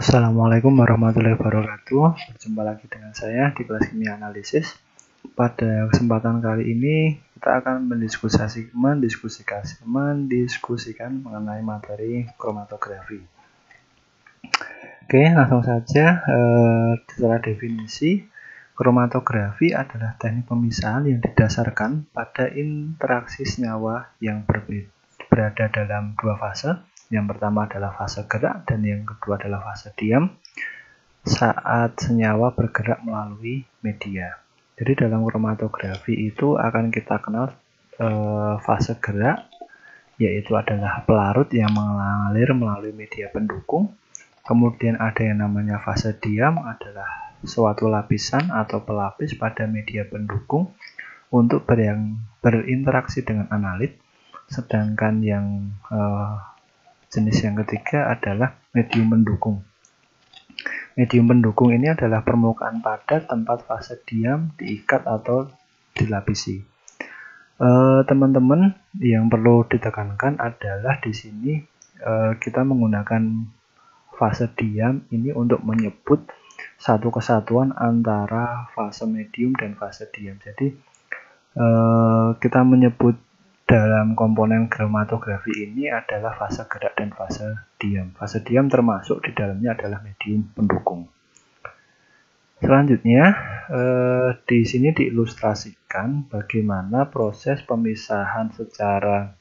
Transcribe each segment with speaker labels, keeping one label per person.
Speaker 1: Assalamualaikum warahmatullahi wabarakatuh. Berjumpa lagi dengan saya di kelas kimia analisis. Pada kesempatan kali ini kita akan mendiskusikan mengenai materi kromatografi. Oke, langsung saja. Secara definisi, kromatografi adalah teknik pemisahan yang didasarkan pada interaksi senyawa yang berada dalam dua fase. Yang pertama adalah fase gerak dan yang kedua adalah fase diam saat senyawa bergerak melalui media. Jadi dalam kromatografi itu akan kita kenal fase gerak, yaitu adalah pelarut yang mengalir melalui media pendukung. Kemudian ada yang namanya fase diam, adalah suatu lapisan atau pelapis pada media pendukung untuk berinteraksi dengan analit. Sedangkan yang jenis yang ketiga adalah medium pendukung. Medium pendukung ini adalah permukaan padat tempat fase diam diikat atau dilapisi. Teman-teman, yang perlu ditekankan adalah di sini kita menggunakan fase diam ini untuk menyebut satu kesatuan antara fase medium dan fase diam. Jadi kita menyebut dalam komponen kromatografi ini adalah fase gerak dan fase diam. Fase diam termasuk di dalamnya adalah medium pendukung. Selanjutnya, di sini diilustrasikan bagaimana proses pemisahan secara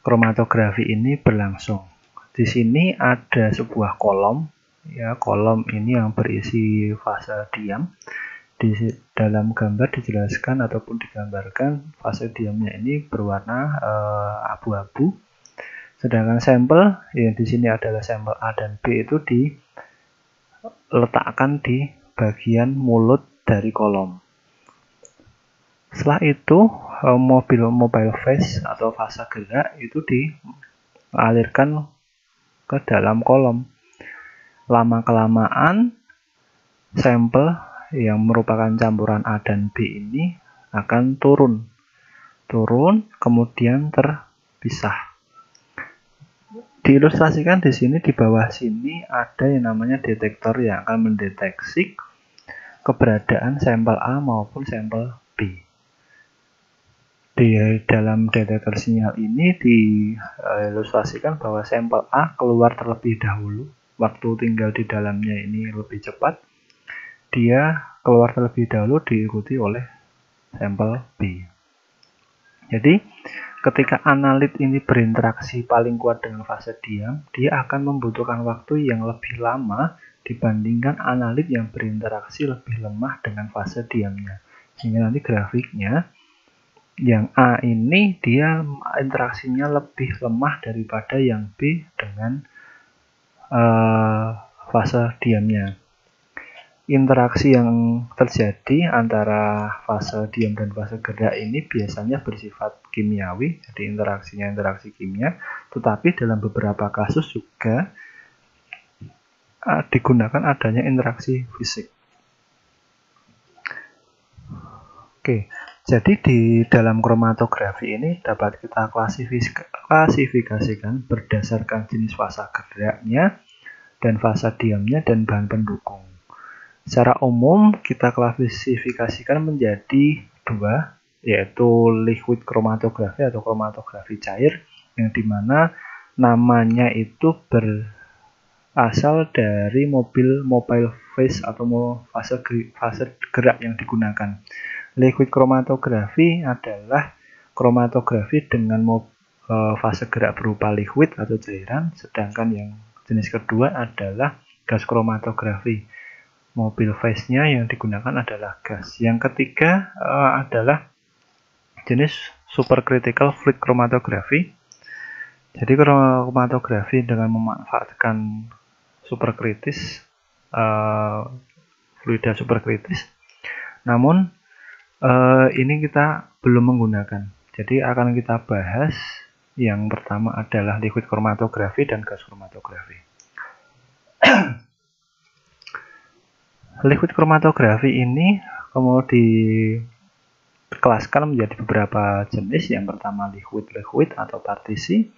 Speaker 1: kromatografi ini berlangsung. Di sini ada sebuah kolom, ya, kolom ini yang berisi fase diam. Di dalam gambar dijelaskan ataupun digambarkan fase diamnya ini berwarna abu-abu. Sedangkan sampel yang di sini adalah sampel A dan B itu diletakkan di bagian mulut dari kolom. Setelah itu mobile phase atau fase gerak itu dialirkan ke dalam kolom. Lama-kelamaan sampel yang merupakan campuran A dan B ini akan turun kemudian terpisah. Diilustrasikan di sini, di bawah sini ada yang namanya detektor yang akan mendeteksi keberadaan sampel A maupun sampel B. Di dalam detektor sinyal ini diilustrasikan bahwa sampel A keluar terlebih dahulu, waktu tinggal di dalamnya ini lebih cepat. Dia keluar terlebih dahulu diikuti oleh sampel B. Jadi ketika analit ini berinteraksi paling kuat dengan fase diam, dia akan membutuhkan waktu yang lebih lama dibandingkan analit yang berinteraksi lebih lemah dengan fase diamnya. Sehingga nanti grafiknya yang A ini dia interaksinya lebih lemah daripada yang B dengan fase diamnya. Interaksi yang terjadi antara fase diam dan fase gerak ini biasanya bersifat kimiawi, jadi interaksinya interaksi kimia, tetapi dalam beberapa kasus juga digunakan adanya interaksi fisik. Oke, jadi di dalam kromatografi ini dapat kita klasifikasikan berdasarkan jenis fase geraknya dan fase diamnya dan bahan pendukung. Secara umum kita klasifikasikan menjadi dua, yaitu liquid kromatografi atau kromatografi cair, yang dimana namanya itu berasal dari mobile phase atau fase gerak yang digunakan. Liquid kromatografi adalah kromatografi dengan fase gerak berupa liquid atau cairan, sedangkan yang jenis kedua adalah gas kromatografi. Mobile phase-nya yang digunakan adalah gas. Yang ketiga adalah jenis supercritical fluid chromatography. Jadi kromatografi dengan memanfaatkan superkritis, fluida superkritis. Namun ini kita belum menggunakan. Jadi akan kita bahas yang pertama adalah liquid kromatografi dan gas kromatografi. Liquid kromatografi ini kemudian dikelaskan menjadi beberapa jenis. Yang pertama liquid atau partisi,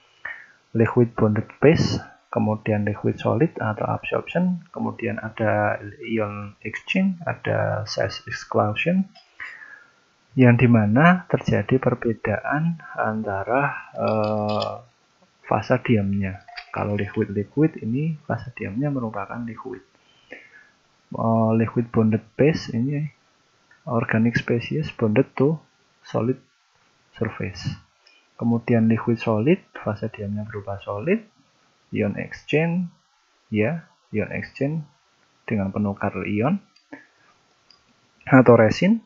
Speaker 1: liquid bonded base, kemudian liquid solid atau absorption, kemudian ada ion exchange, ada phase exclusion, yang dimana terjadi perbedaan antara fase diamnya. Kalau liquid ini fase diamnya merupakan liquid. Liquid bonded base ini organic species bonded to solid surface. Kemudian liquid solid, fase diamnya berupa solid, ion exchange, ion exchange dengan penukar ion atau resin.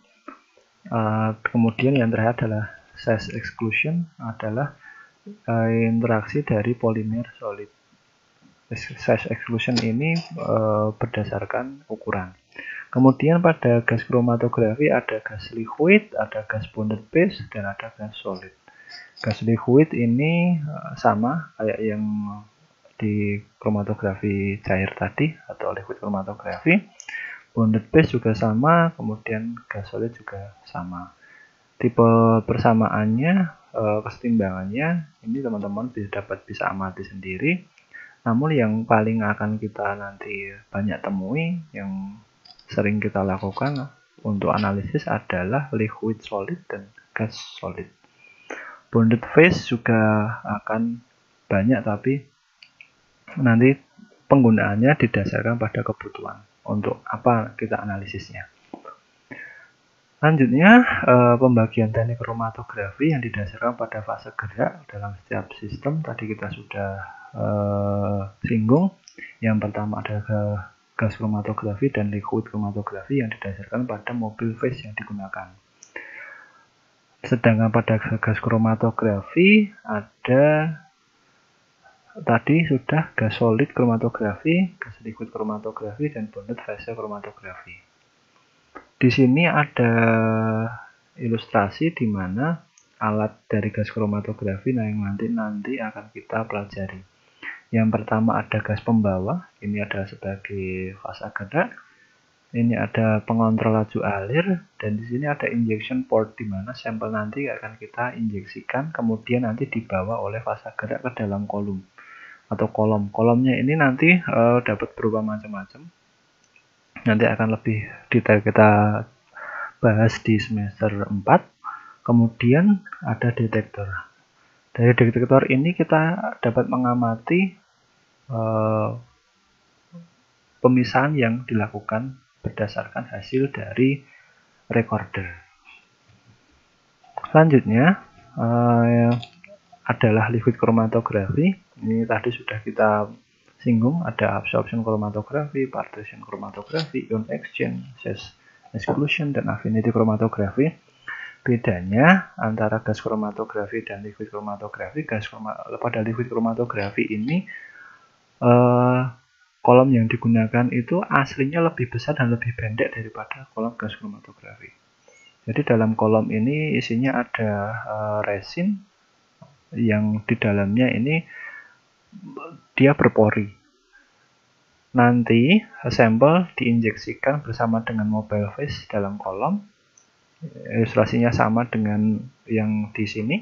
Speaker 1: Kemudian yang terakhir adalah phase exclusion, adalah interaksi dari polimer solid. Phase exclusion ini berdasarkan ukuran. Kemudian pada gas kromatografi ada gas liquid, ada gas bonded base, dan ada gas solid. Gas liquid ini sama kayak yang di kromatografi cair tadi atau liquid kromatografi. Bonded base juga sama, kemudian gas solid juga sama. Tipe persamaannya, kesetimbangannya ini teman-teman bisa amati sendiri. Namun yang paling akan kita nanti banyak temui, yang sering kita lakukan untuk analisis adalah liquid solid dan gas solid. Bonded phase juga akan banyak, tapi nanti penggunaannya didasarkan pada kebutuhan untuk apa kita analisisnya. Selanjutnya, pembagian teknik kromatografi yang didasarkan pada fase gerak dalam setiap sistem tadi kita sudah singgung. Yang pertama adalah gas kromatografi dan liquid kromatografi yang didasarkan pada mobil phase yang digunakan. Sedangkan pada gas kromatografi ada tadi sudah gas solid kromatografi, gas liquid kromatografi, dan bonded phase kromatografi. Di sini ada ilustrasi di mana alat dari gas kromatografi yang nanti akan kita pelajari. Yang pertama ada gas pembawa, ini adalah sebagai fase gerak. Ini ada pengontrol laju alir, dan di sini ada injection port di mana sampel nanti akan kita injeksikan, kemudian nanti dibawa oleh fase gerak ke dalam kolom atau kolom. Kolomnya ini nanti dapat berupa macam-macam. Nanti akan lebih detail kita bahas di semester 4. Kemudian ada detektor. Dari detektor ini kita dapat mengamati pemisahan yang dilakukan berdasarkan hasil dari recorder. Selanjutnya adalah liquid kromatografi. Ini tadi sudah kita singgung, ada absorption kromatografi, partition kromatografi, ion exchange, phase exclusion, dan affinity kromatografi. Bedanya antara gas kromatografi dan liquid kromatografi, pada liquid kromatografi ini kolom yang digunakan itu aslinya lebih besar dan lebih pendek daripada kolom gas kromatografi. Jadi dalam kolom ini isinya ada resin yang di dalamnya ini dia berpori. Nanti sampel diinjeksikan bersama dengan mobile phase dalam kolom. Ilustrasinya sama dengan yang di sini.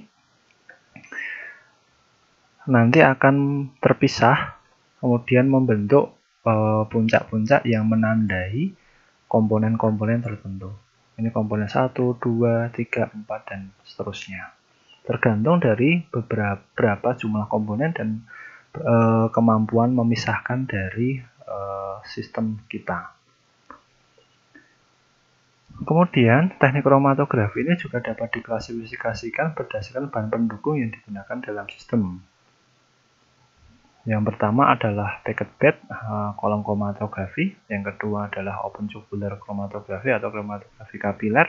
Speaker 1: Nanti akan terpisah, kemudian membentuk puncak-puncak yang menandai komponen-komponen tertentu. Ini komponen 1, 2, 3, 4, dan seterusnya. Tergantung dari berapa jumlah komponen dan kemampuan memisahkan dari sistem kita. Kemudian, teknik kromatografi ini juga dapat diklasifikasikan berdasarkan bahan pendukung yang digunakan dalam sistem. Yang pertama adalah packet bed kolom kromatografi, yang kedua adalah open tubular kromatografi atau kromatografi kapiler,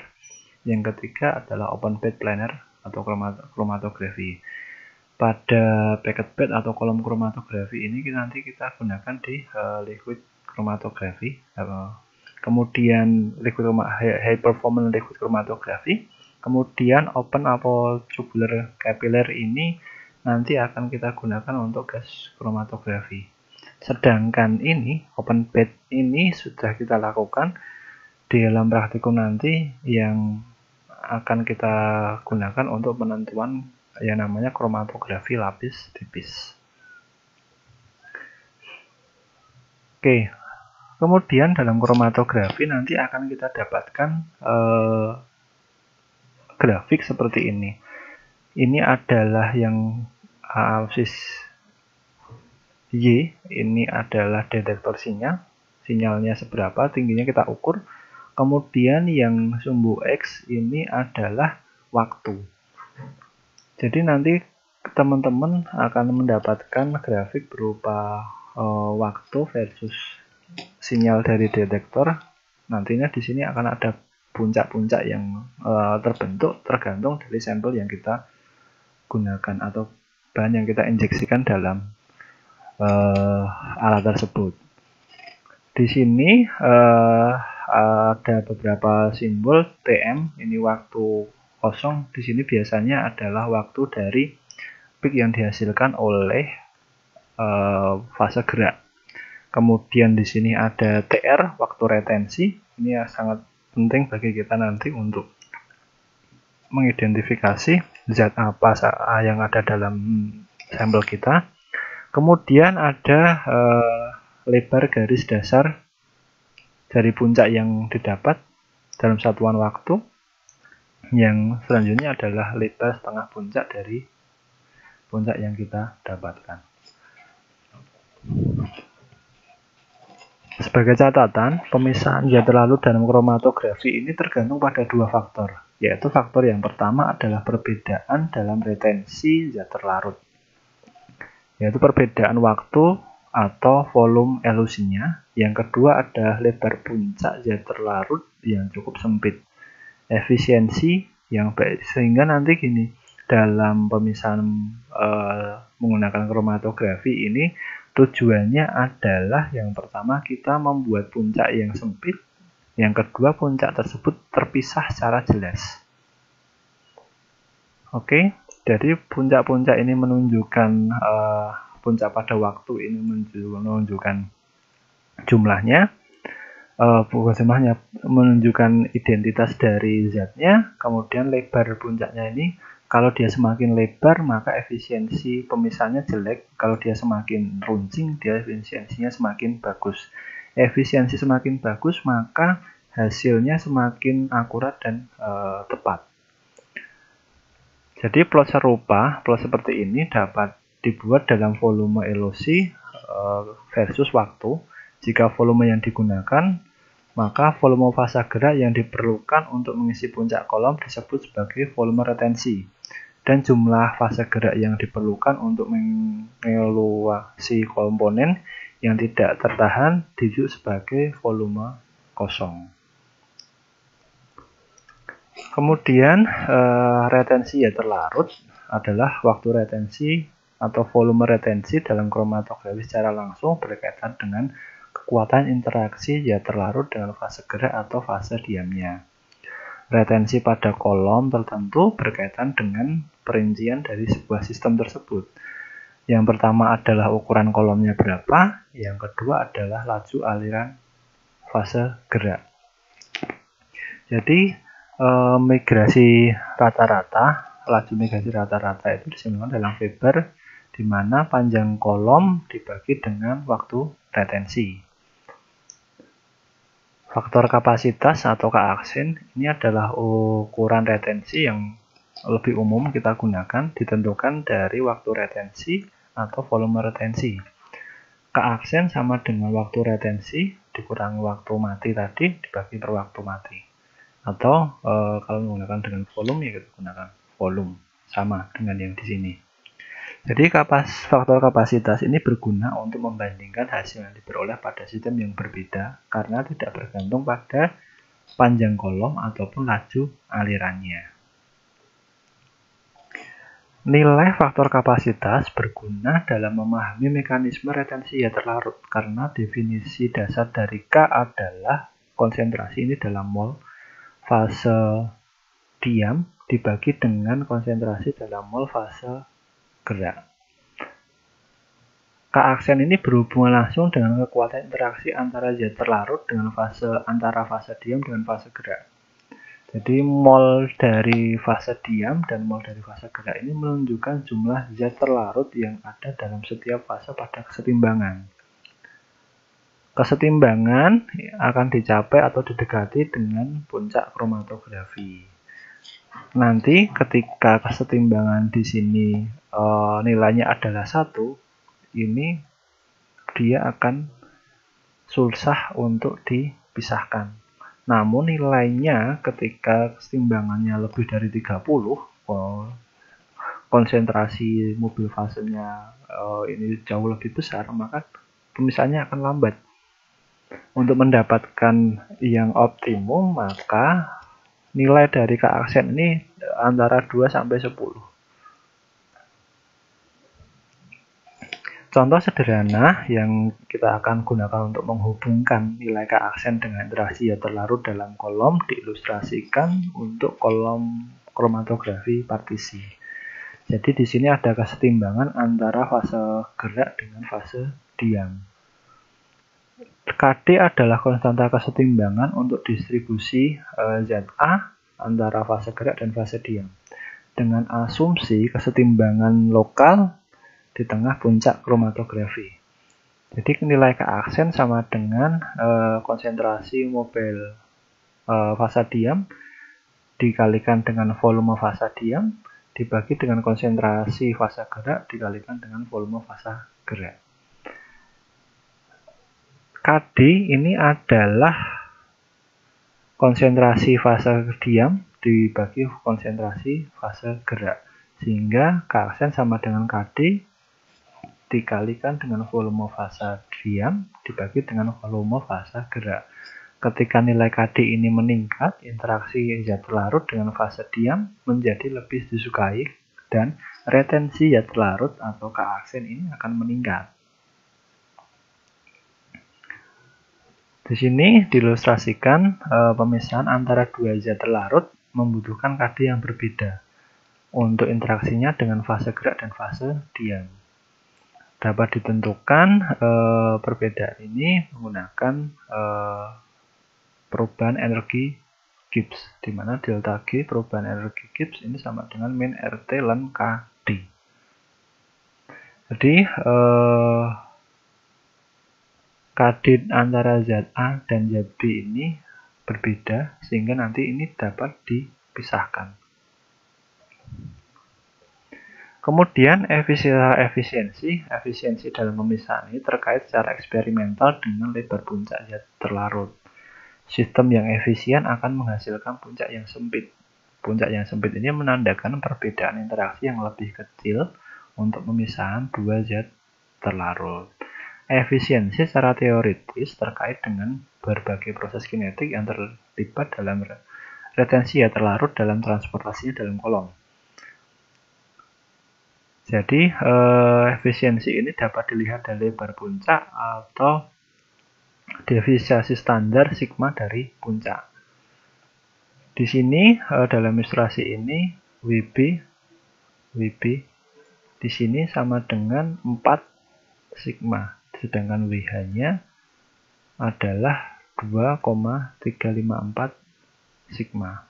Speaker 1: yang ketiga adalah open bed planar atau kromatografi. Pada packet bed atau kolom kromatografi ini nanti kita gunakan di liquid kromatografi, kemudian high performance liquid kromatografi, kemudian open atau tubular capillary ini nanti akan kita gunakan untuk gas kromatografi. Sedangkan ini open bed ini sudah kita lakukan di dalam praktikum nanti yang akan kita gunakan untuk penentuan yang namanya kromatografi lapis tipis. Oke, kemudian dalam kromatografi nanti akan kita dapatkan grafik seperti ini. Ini adalah yang axis Y, ini adalah detektor sinyal. Sinyalnya seberapa, tingginya kita ukur. Kemudian yang sumbu X ini adalah waktu. Jadi nanti teman-teman akan mendapatkan grafik berupa waktu versus sinyal dari detektor. Nantinya di sini akan ada puncak-puncak yang terbentuk tergantung dari sampel yang kita gunakan atau bahan yang kita injeksikan dalam alat tersebut. Di sini ada beberapa simbol TM, ini waktu kosong. Di sini biasanya adalah waktu dari peak yang dihasilkan oleh fase gerak. Kemudian di sini ada TR, waktu retensi. Ini yang sangat penting bagi kita nanti untuk mengidentifikasi zat apa yang ada dalam sampel kita. Kemudian ada lebar garis dasar dari puncak yang didapat dalam satuan waktu. Yang selanjutnya adalah lebar setengah puncak dari puncak yang kita dapatkan. Sebagai catatan, pemisahan zat terlarut dalam kromatografi ini tergantung pada dua faktor, yaitu faktor yang pertama adalah perbedaan dalam retensi zat terlarut, yaitu perbedaan waktu atau volume elusinya. Yang kedua adalah lebar puncak zat terlarut yang cukup sempit, efisiensi yang baik. Sehingga nanti gini, dalam pemisahan menggunakan kromatografi ini tujuannya adalah yang pertama kita membuat puncak yang sempit, yang kedua puncak tersebut terpisah secara jelas. Oke, jadi puncak-puncak ini menunjukkan puncak pada waktu ini menunjukkan jumlahnya, bukan jumlahnya, menunjukkan identitas dari zatnya. Kemudian lebar puncaknya ini, kalau dia semakin lebar maka efisiensi pemisahannya jelek, kalau dia semakin runcing dia efisiensinya semakin bagus. Efisiensi semakin bagus maka hasilnya semakin akurat dan tepat. Jadi plot serupa, plot seperti ini dapat dibuat dalam volume elusi versus waktu. Jika volume yang digunakan, maka volume fase gerak yang diperlukan untuk mengisi puncak kolom disebut sebagai volume retensi. Dan jumlah fase gerak yang diperlukan untuk mengeluasi komponen yang tidak tertahan disebut sebagai volume kosong. Kemudian retensi zat terlarut adalah waktu retensi atau volume retensi dalam kromatografi secara langsung berkaitan dengan kekuatan interaksi zat terlarut dengan fase gerak atau fase diamnya. Retensi pada kolom tertentu berkaitan dengan perincian dari sebuah sistem tersebut. Yang pertama adalah ukuran kolomnya berapa, yang kedua adalah laju aliran fase gerak. Jadi migrasi rata-rata, laju migrasi rata-rata itu disimbolkan dalam Weber, di mana panjang kolom dibagi dengan waktu retensi. Faktor kapasitas atau K-aksen ini adalah ukuran retensi yang lebih umum kita gunakan, ditentukan dari waktu retensi atau volume retensi. K-aksen sama dengan waktu retensi dikurangi waktu mati tadi dibagi per waktu mati. Atau kalau menggunakan dengan volume ya kita gunakan volume, sama dengan yang di sini. Jadi faktor kapasitas ini berguna untuk membandingkan hasil yang diperoleh pada sistem yang berbeda karena tidak bergantung pada panjang kolom ataupun laju alirannya. Nilai faktor kapasitas berguna dalam memahami mekanisme retensi zat terlarut karena definisi dasar dari K adalah konsentrasi ini dalam mol fase diam dibagi dengan konsentrasi dalam mol fase gerak. K-aksen ini berhubungan langsung dengan kekuatan interaksi antara zat terlarut dengan antara fase diam dengan fase gerak. Jadi mol dari fase diam dan mol dari fase gerak ini menunjukkan jumlah zat terlarut yang ada dalam setiap fase pada kesetimbangan. Kesetimbangan akan dicapai atau didekati dengan puncak kromatografi. Nanti ketika kesetimbangan di sini nilainya adalah 1, ini dia akan susah untuk dipisahkan. Namun nilainya ketika kesetimbangannya lebih dari 30, konsentrasi mobil fasenya ini jauh lebih besar, maka pemisahannya akan lambat. Untuk mendapatkan yang optimum, maka nilai dari keaksen ini antara 2 sampai 10. Contoh sederhana yang kita akan gunakan untuk menghubungkan nilai keaksen dengan interaksi zat terlarut dalam kolom diilustrasikan untuk kolom kromatografi partisi. Jadi di sini ada kesetimbangan antara fase gerak dengan fase diam. KD adalah konstanta kesetimbangan untuk distribusi ZA antara fase gerak dan fase diam. Dengan asumsi kesetimbangan lokal di tengah puncak kromatografi. Jadi nilai keaksen sama dengan konsentrasi mobil fasa diam dikalikan dengan volume fasa diam dibagi dengan konsentrasi fasa gerak dikalikan dengan volume fasa gerak. KD ini adalah konsentrasi fasa diam dibagi konsentrasi fasa gerak. Sehingga keaksen sama dengan KD dikalikan dengan volume fasa diam dibagi dengan volume fasa gerak. Ketika nilai KD ini meningkat, interaksi zat larut dengan fase diam menjadi lebih disukai dan retensi zat larut atau keaksen ini akan meningkat. Di sini diilustrasikan pemisahan antara dua zat larut membutuhkan KD yang berbeda untuk interaksinya dengan fase gerak dan fase diam. Dapat ditentukan perbedaan ini menggunakan perubahan energi Gibbs, di mana delta G perubahan energi Gibbs ini sama dengan min RT ln KD. Jadi KD antara zat A dan zat B ini berbeda, sehingga nanti ini dapat dipisahkan. Kemudian efisiensi dalam pemisahan ini terkait secara eksperimental dengan lebar puncak zat terlarut. Sistem yang efisien akan menghasilkan puncak yang sempit. Puncak yang sempit ini menandakan perbedaan interaksi yang lebih kecil untuk pemisahan dua zat terlarut. Efisiensi secara teoritis terkait dengan berbagai proses kinetik yang terlibat dalam retensi zat terlarut dalam transportasinya dalam kolom. Jadi efisiensi ini dapat dilihat dari lebar puncak atau deviasi standar sigma dari puncak. Di sini dalam ilustrasi ini WB di sini sama dengan 4 sigma, sedangkan WH-nya adalah 2,354 sigma.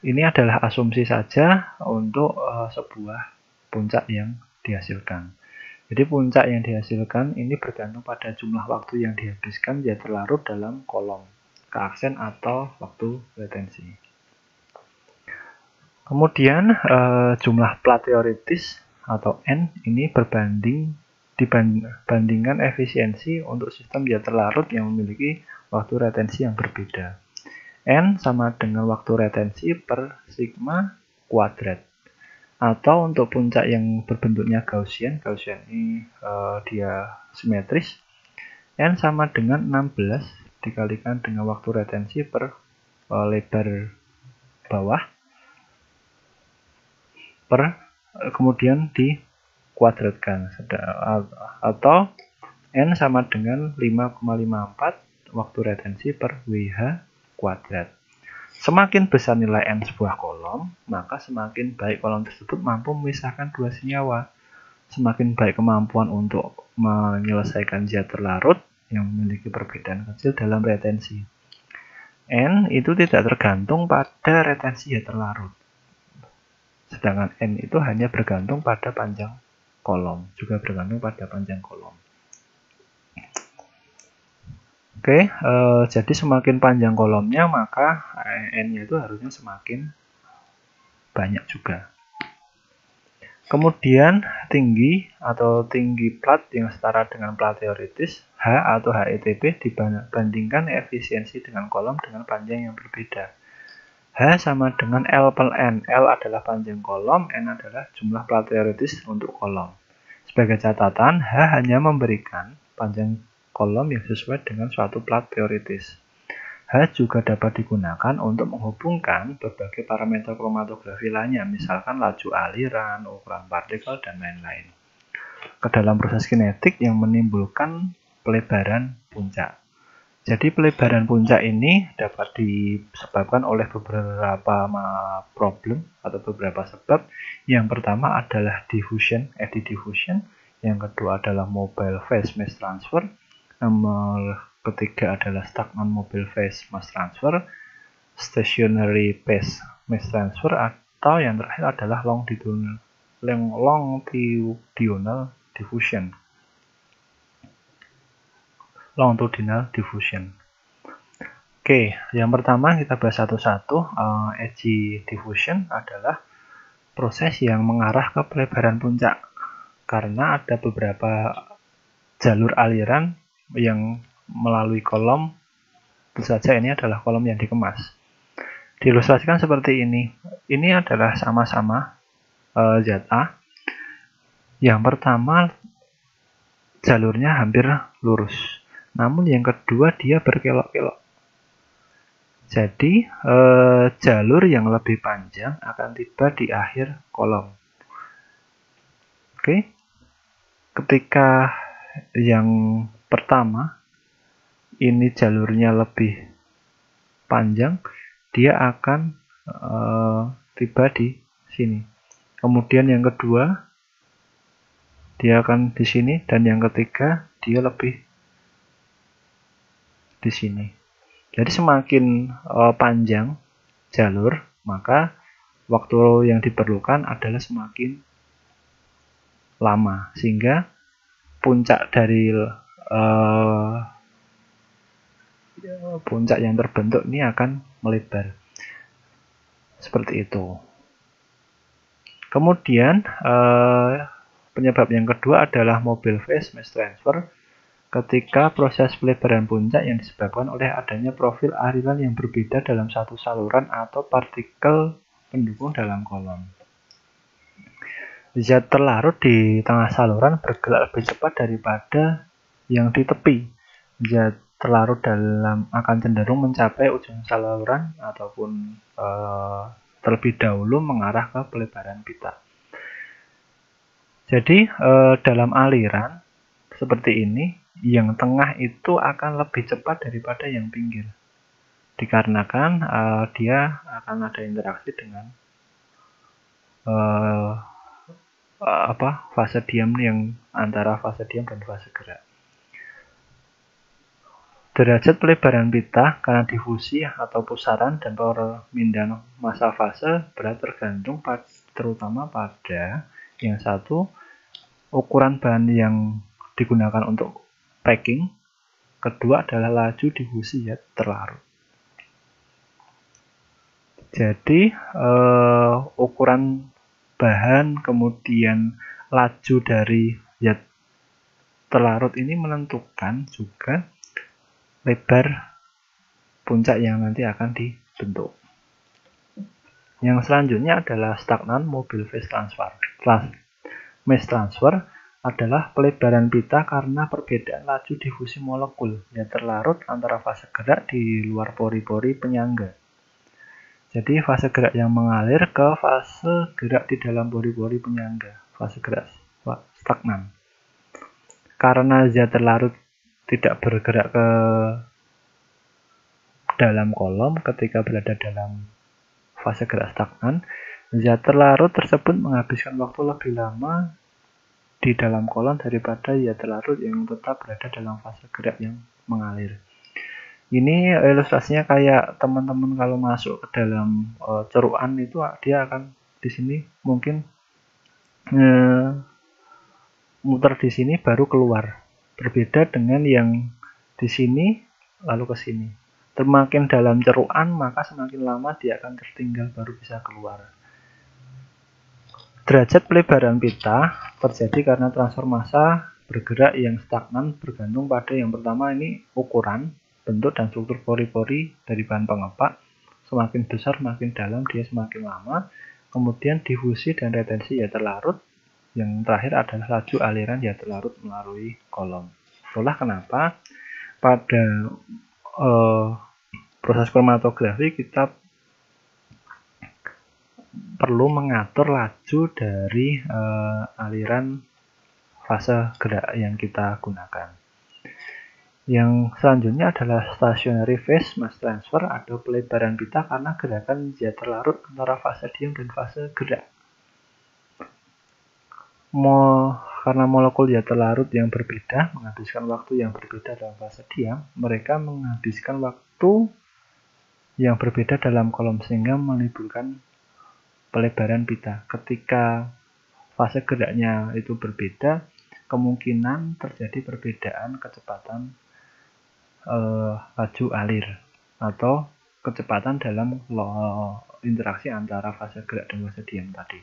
Speaker 1: Ini adalah asumsi saja untuk sebuah puncak yang dihasilkan. Jadi puncak yang dihasilkan ini bergantung pada jumlah waktu yang dihabiskan zat terlarut dalam kolom keaksen atau waktu retensi. Kemudian jumlah plat teoritis atau N ini dibandingkan efisiensi untuk sistem zat terlarut yang memiliki waktu retensi yang berbeda. N sama dengan waktu retensi per sigma kuadrat. Atau untuk puncak yang berbentuknya Gaussian ini dia simetris, N sama dengan 16 dikalikan dengan waktu retensi per lebar bawah per kemudian dikuadratkan, atau N sama dengan 5,54 waktu retensi per WH kuadrat. Semakin besar nilai N sebuah kolom, maka semakin baik kolom tersebut mampu memisahkan dua senyawa. Semakin baik kemampuan untuk menyelesaikan zat terlarut yang memiliki perbedaan kecil dalam retensi. N itu tidak tergantung pada retensi zat terlarut. Sedangkan N itu hanya bergantung pada panjang kolom, juga bergantung pada panjang kolom. Oke, jadi semakin panjang kolomnya maka N-nya itu harusnya semakin banyak juga. Kemudian tinggi atau tinggi plat yang setara dengan plat teoritis H atau HETP dibandingkan efisiensi dengan kolom dengan panjang yang berbeda. H sama dengan L per N. L adalah panjang kolom, N adalah jumlah plat teoritis untuk kolom. Sebagai catatan, H hanya memberikan panjang kolom yang sesuai dengan suatu plat teoritis. H juga dapat digunakan untuk menghubungkan berbagai parameter kromatografi lainnya, misalkan laju aliran, ukuran partikel, dan lain-lain, ke dalam proses kinetik yang menimbulkan pelebaran puncak. Jadi pelebaran puncak ini dapat disebabkan oleh beberapa problem atau beberapa sebab. Yang pertama adalah diffusion, eddy diffusion. Yang kedua adalah mobile phase mass transfer. Nomor ketiga adalah stagnant mobile phase mass transfer, stationary phase mass transfer, atau yang terakhir adalah longitudinal diffusion. Longitudinal diffusion. Oke, yang pertama kita bahas satu-satu. Eddy diffusion adalah proses yang mengarah ke pelebaran puncak karena ada beberapa jalur aliran yang melalui kolom. Tentu saja ini adalah kolom yang dikemas. Diilustrasikan seperti ini. Ini adalah sama-sama ZA. Yang pertama jalurnya hampir lurus, namun yang kedua dia berkelok-kelok. Jadi jalur yang lebih panjang akan tiba di akhir kolom. Oke, ketika yang pertama ini jalurnya lebih panjang, dia akan tiba di sini. Kemudian yang kedua dia akan di sini, dan yang ketiga dia lebih di sini. Jadi semakin panjang jalur, maka waktu yang diperlukan adalah semakin lama, sehingga puncak dari puncak yang terbentuk ini akan melebar seperti itu. Kemudian penyebab yang kedua adalah mobile phase mass transfer, ketika proses pelebaran puncak yang disebabkan oleh adanya profil aliran yang berbeda dalam satu saluran atau partikel pendukung dalam kolom. Zat terlarut di tengah saluran bergerak lebih cepat daripada yang di tepi. Zat terlarut akan cenderung mencapai ujung saluran ataupun terlebih dahulu mengarah ke pelebaran pita. Jadi dalam aliran seperti ini, yang tengah itu akan lebih cepat daripada yang pinggir, dikarenakan dia akan ada interaksi dengan fase diam yang antara fase diam dan fase gerak. Derajat pelebaran pita karena difusi atau pusaran dan perpindahan massa fase berat tergantung terutama pada yang satu, ukuran bahan yang digunakan untuk packing, kedua adalah laju difusi zat terlarut. Jadi ukuran bahan kemudian laju dari zat terlarut ini menentukan juga lebar puncak yang nanti akan dibentuk. Yang selanjutnya adalah stagnant mobile phase transfer. Mass transfer adalah pelebaran pita karena perbedaan laju difusi molekul yang terlarut antara fase gerak di luar pori-pori penyangga. Jadi fase gerak yang mengalir ke fase gerak di dalam pori-pori penyangga, fase gerak stagnan. Karena zat terlarut tidak bergerak ke dalam kolom ketika berada dalam fase gerak stagnan, zat terlarut tersebut menghabiskan waktu lebih lama di dalam kolom daripada zat terlarut yang tetap berada dalam fase gerak yang mengalir. Ini ilustrasinya kayak teman-teman kalau masuk ke dalam ceruan itu, dia akan di sini mungkin muter di sini baru keluar. Berbeda dengan yang di sini lalu ke sini. Semakin dalam ceruan, maka semakin lama dia akan tertinggal baru bisa keluar. Derajat pelebaran pita terjadi karena transfer massa bergerak yang stagnan bergantung pada yang pertama ini ukuran, bentuk dan struktur pori-pori dari bahan pengepak. Semakin besar, semakin dalam, dia semakin lama. Kemudian difusi dan retensi ya terlarut. Yang terakhir adalah laju aliran ya terlarut melalui kolom. Itulah kenapa pada proses kromatografi kita perlu mengatur laju dari aliran fase gerak yang kita gunakan. Yang selanjutnya adalah stationary phase mass transfer atau pelebaran pita karena gerakan zat terlarut antara fase diam dan fase gerak. Karena molekul zat terlarut yang berbeda menghabiskan waktu yang berbeda dalam fase diam, mereka menghabiskan waktu yang berbeda dalam kolom sehingga menimbulkan pelebaran pita. Ketika fase geraknya itu berbeda, kemungkinan terjadi perbedaan kecepatan laju alir atau kecepatan dalam interaksi antara fase gerak dan fase diam tadi.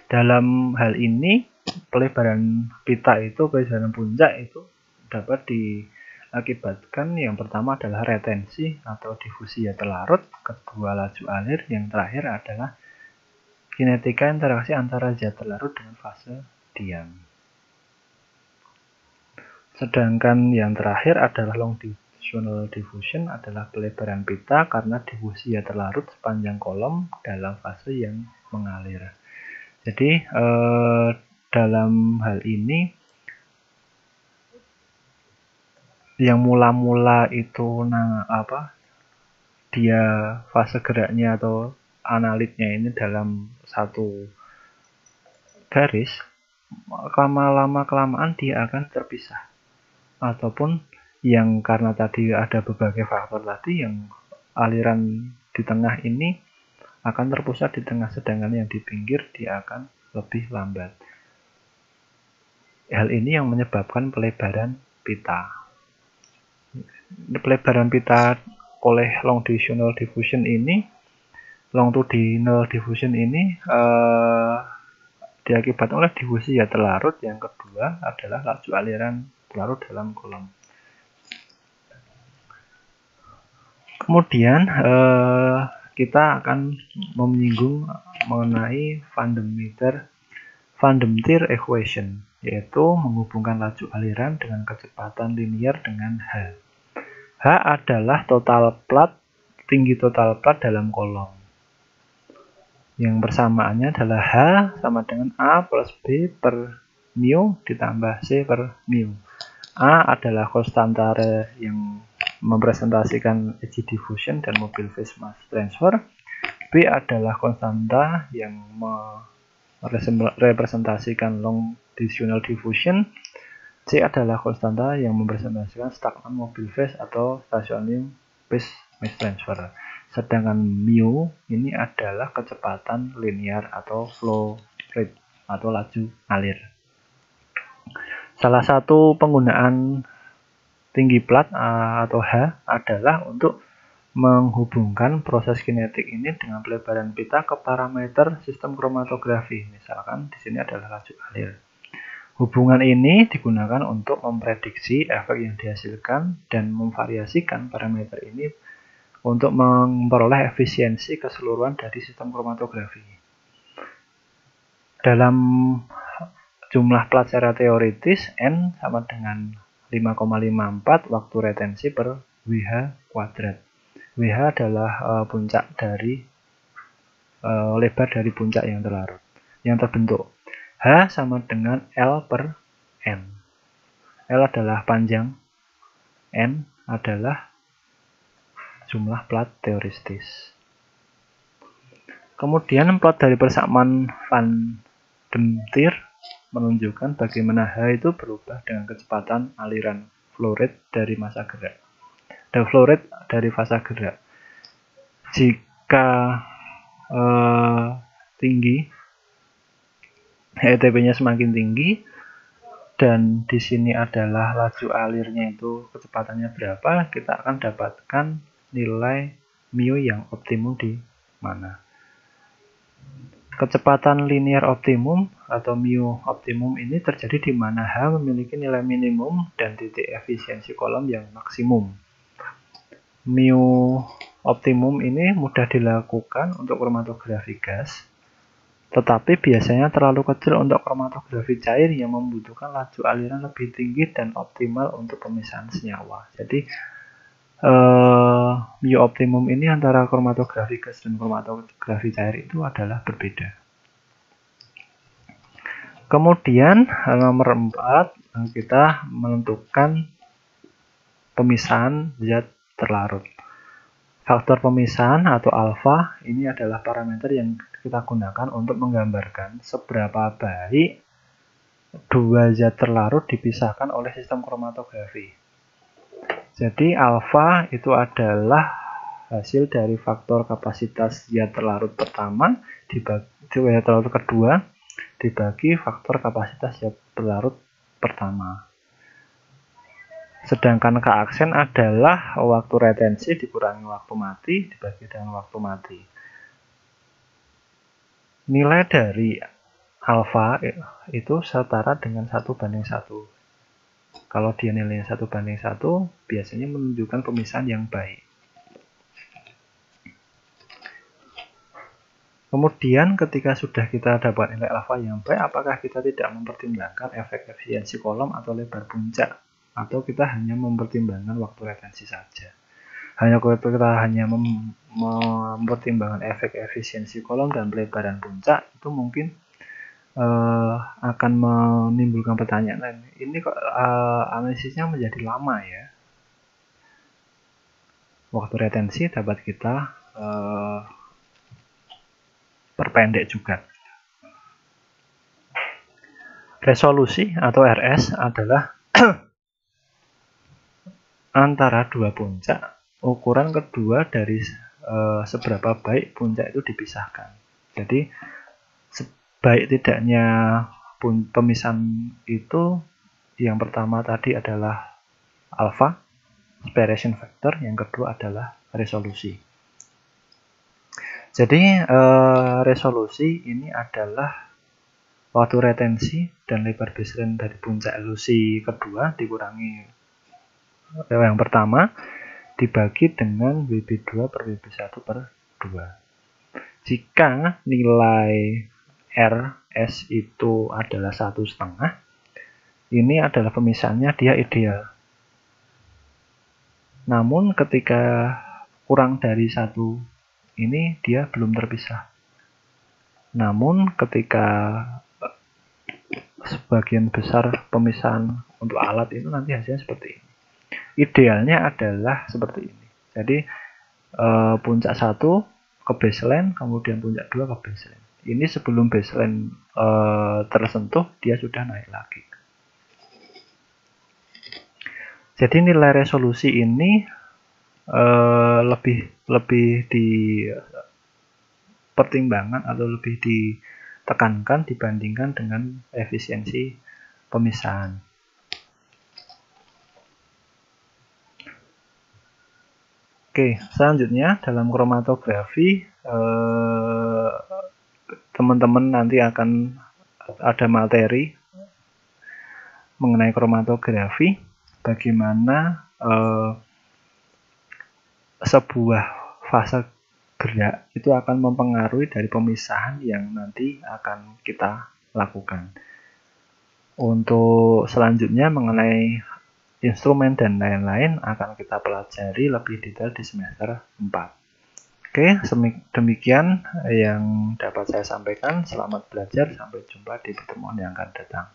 Speaker 1: Dalam hal ini, pelebaran pita itu, pelebaran puncak itu dapat diakibatkan yang pertama adalah retensi atau difusi ya terlarut, kedua laju alir, yang terakhir adalah kinetika interaksi antara zat terlarut dengan fase diam. Sedangkan yang terakhir adalah longitudinal diffusion adalah pelebaran pita karena difusi ya terlarut sepanjang kolom dalam fase yang mengalir. Jadi dalam hal ini yang mula-mula itu dia fase geraknya atau analitnya ini dalam satu garis, lama-lama kelamaan dia akan terpisah. Ataupun yang karena tadi ada berbagai faktor tadi, yang aliran di tengah ini akan terpusat di tengah, sedangkan yang di pinggir dia akan lebih lambat. Hal ini yang menyebabkan pelebaran pita. Pelebaran pita oleh longitudinal diffusion ini diakibatkan oleh difusi ya terlarut. Yang kedua adalah laju aliran terlarut dalam kolom. Kemudian kita akan menyinggung mengenai Van der Meer equation, yaitu menghubungkan laju aliran dengan kecepatan linear dengan H. H adalah tinggi total plat dalam kolom. Yang persamaannya adalah H sama dengan A plus B per mu ditambah C per mu. A adalah konstanta yang merepresentasikan eddy diffusion dan mobile phase mass transfer. B adalah konstanta yang merepresentasikan longitudinal diffusion. C adalah konstanta yang merepresentasikan stagnan mobile phase atau stationary phase mass transfer. Sedangkan mu ini adalah kecepatan linear atau flow rate atau laju alir. Salah satu penggunaan tinggi plat atau H adalah untuk menghubungkan proses kinetik ini dengan pelebaran pita ke parameter sistem kromatografi. Misalkan di sini adalah laju alir. Hubungan ini digunakan untuk memprediksi efek yang dihasilkan dan memvariasikan parameter ini untuk memperoleh efisiensi keseluruhan dari sistem kromatografi. Dalam jumlah plat secara teoritis, N sama dengan 5,54 waktu retensi per WH kuadrat. WH adalah puncak dari lebar dari puncak yang terlarut yang terbentuk. H sama dengan L per N. L adalah panjang, N adalah jumlah plat teoritis. Kemudian plot dari persamaan Van der Meer menunjukkan bagaimana H itu berubah dengan kecepatan aliran flow rate dari massa gerak dan flow rate dari fase gerak. Jika tinggi, ETP-nya semakin tinggi, dan di sini adalah laju alirnya itu kecepatannya berapa, kita akan dapatkan nilai mu yang optimum di mana. Kecepatan linear optimum atau mu optimum ini terjadi di mana H memiliki nilai minimum dan titik efisiensi kolom yang maksimum. Mu optimum ini mudah dilakukan untuk kromatografi gas, tetapi biasanya terlalu kecil untuk kromatografi cair yang membutuhkan laju aliran lebih tinggi dan optimal untuk pemisahan senyawa. Jadi mu optimum ini antara kromatografi gas dan kromatografi cair itu adalah berbeda. Kemudian nomor 4 kita menentukan pemisahan zat terlarut. Faktor pemisahan atau alfa ini adalah parameter yang kita gunakan untuk menggambarkan seberapa baik dua zat terlarut dipisahkan oleh sistem kromatografi. Jadi alfa itu adalah hasil dari faktor kapasitas zat terlarut pertama dibagi zat terlarut kedua dibagi faktor kapasitas zat terlarut pertama. Sedangkan K-aksen adalah waktu retensi dikurangi waktu mati dibagi dengan waktu mati. Nilai dari alfa itu setara dengan 1:1. Kalau dia nilainya 1:1, biasanya menunjukkan pemisahan yang baik. Kemudian ketika sudah kita dapat nilai alfa yang baik, apakah kita tidak mempertimbangkan efek efisiensi kolom atau lebar puncak? Atau kita hanya mempertimbangkan waktu retensi saja? Kita hanya mempertimbangkan efek efisiensi kolom dan pelebaran puncak, itu mungkin akan menimbulkan pertanyaan, ini kok analisisnya menjadi lama ya? Waktu retensi dapat kita perpendek juga. Resolusi atau RS adalah antara dua puncak, ukuran kedua dari seberapa baik puncak itu dipisahkan. Jadi sebaik tidaknya pemisahan itu, yang pertama tadi adalah alpha, separation factor, yang kedua adalah resolusi. Jadi resolusi ini adalah waktu retensi dan lebar baseline dari puncak elusi kedua dikurangi yang pertama dibagi dengan WB2/WB1/2. Jika nilai RS itu adalah 1,5, ini adalah pemisahannya dia ideal. Namun ketika kurang dari 1 ini dia belum terpisah. Namun ketika sebagian besar pemisahan untuk alat itu nanti hasilnya seperti ini. Idealnya adalah seperti ini. Jadi puncak 1 ke baseline, kemudian puncak 2 ke baseline. Ini sebelum baseline tersentuh, dia sudah naik lagi. Jadi nilai resolusi ini lebih dipertimbangkan atau lebih ditekankan dibandingkan dengan efisiensi pemisahan. Oke, selanjutnya dalam kromatografi teman-teman nanti akan ada materi mengenai kromatografi, bagaimana sebuah fase gerak itu akan mempengaruhi dari pemisahan yang nanti akan kita lakukan. Untuk selanjutnya mengenai instrumen dan lain-lain akan kita pelajari lebih detail di semester 4. Oke, demikian yang dapat saya sampaikan. Selamat belajar, sampai jumpa di pertemuan yang akan datang.